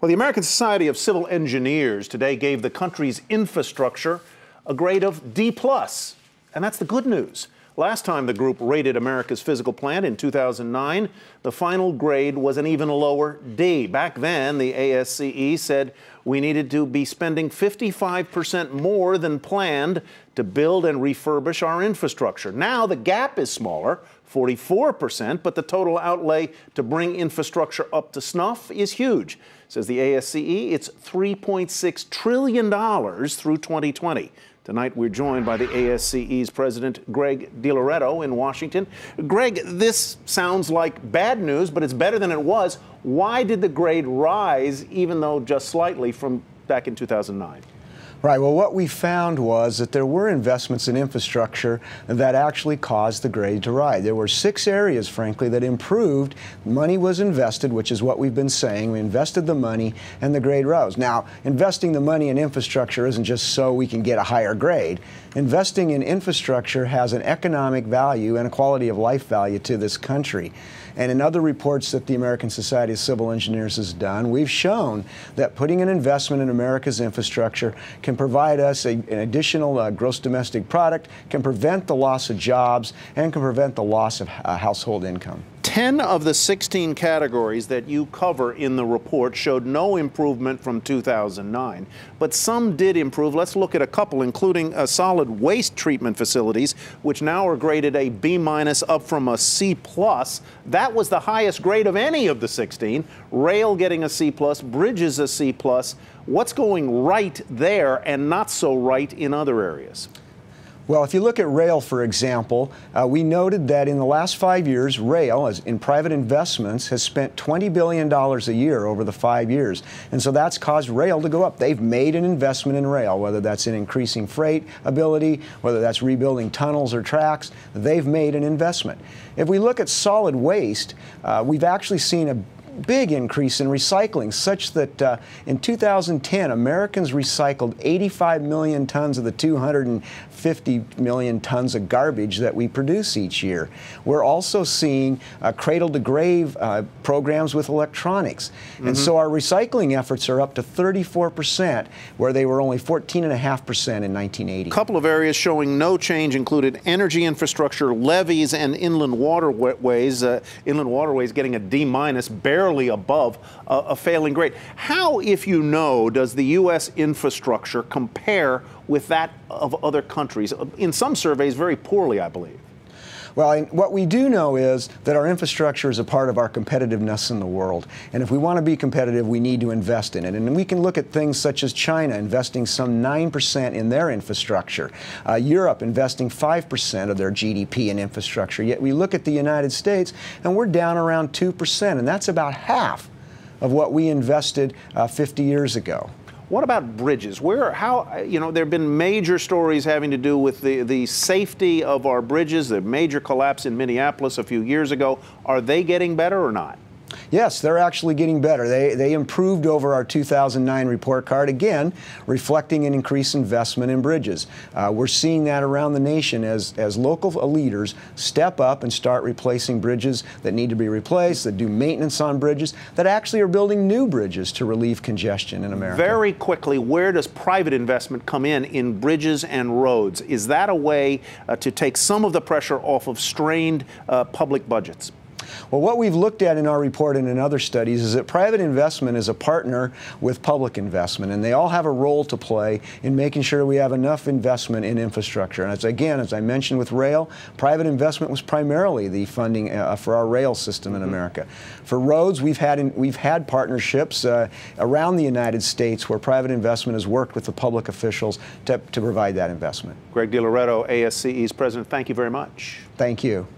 Well, the American Society of Civil Engineers today gave the country's infrastructure a grade of D+. And that's the good news. Last time the group rated America's physical plant in 2009, the final grade was an even lower D. Back then, the ASCE said we needed to be spending 55% more than planned to build and refurbish our infrastructure. Now the gap is smaller, 44%, but the total outlay to bring infrastructure up to snuff is huge. Says the ASCE, it's $3.6 trillion through 2020. Tonight, we're joined by the ASCE's President Greg DiLoreto in Washington. Greg, this sounds like bad news, but it's better than it was. Why did the grade rise, even though just slightly, from back in 2009? Right. Well, what we found was that there were investments in infrastructure that actually caused the grade to rise. There were 6 areas, frankly, that improved. Money was invested, which is what we've been saying. We invested the money, and the grade rose. Now, investing the money in infrastructure isn't just so we can get a higher grade. Investing in infrastructure has an economic value and a quality of life value to this country. And in other reports that the American Society of Civil Engineers has done, we've shown that putting an investment in America's infrastructure can provide us an additional gross domestic product, can prevent the loss of jobs, and can prevent the loss of household income. 10 of the 16 categories that you cover in the report showed no improvement from 2009, but some did improve. Let's look at a couple, including solid waste treatment facilities, which now are graded a B- up from a C+. That was the highest grade of any of the 16. Rail getting a C+, bridges a C+. What's going right there and not so right in other areas? Well, if you look at rail, for example, we noted that in the last 5 years, rail, as in private investments, has spent $20 billion a year over the 5 years. And so that's caused rail to go up. They've made an investment in rail, whether that's in increasing freight ability, whether that's rebuilding tunnels or tracks. They've made an investment. If we look at solid waste, we've actually seen a big increase in recycling, such that in 2010, Americans recycled 85 million tons of the 250 million tons of garbage that we produce each year. We're also seeing cradle-to-grave programs with electronics. And so our recycling efforts are up to 34%, where they were only 14.5% in 1980. A couple of areas showing no change included energy infrastructure, levees, and inland waterways. Inland waterways getting a D-, barely above a failing grade. How, if you know, does the U.S. infrastructure compare with that of other countries? In some surveys, very poorly, I believe. Well, what we do know is that our infrastructure is a part of our competitiveness in the world. And if we want to be competitive, we need to invest in it. And we can look at things such as China investing some 9% in their infrastructure, Europe investing 5% of their GDP in infrastructure. Yet we look at the United States, and we're down around 2%, and that's about half of what we invested 50 years ago. What about bridges? There have been major stories having to do with the safety of our bridges, the major collapse in Minneapolis a few years ago. Are they getting better or not? Yes, they're actually getting better. They improved over our 2009 report card, again, reflecting an increased investment in bridges. We're seeing that around the nation as local leaders step up and start replacing bridges that need to be replaced, that do maintenance on bridges, that actually are building new bridges to relieve congestion in America. Very quickly, where does private investment come in bridges and roads? Is that a way to take some of the pressure off of strained public budgets? Well, what we've looked at in our report and in other studies is that private investment is a partner with public investment, and they all have a role to play in making sure we have enough investment in infrastructure. And as I mentioned with rail, private investment was primarily the funding for our rail system in America. For roads, we've had partnerships around the United States where private investment has worked with the public officials to provide that investment. Greg DiLoreto, ASCE's President, thank you very much. Thank you.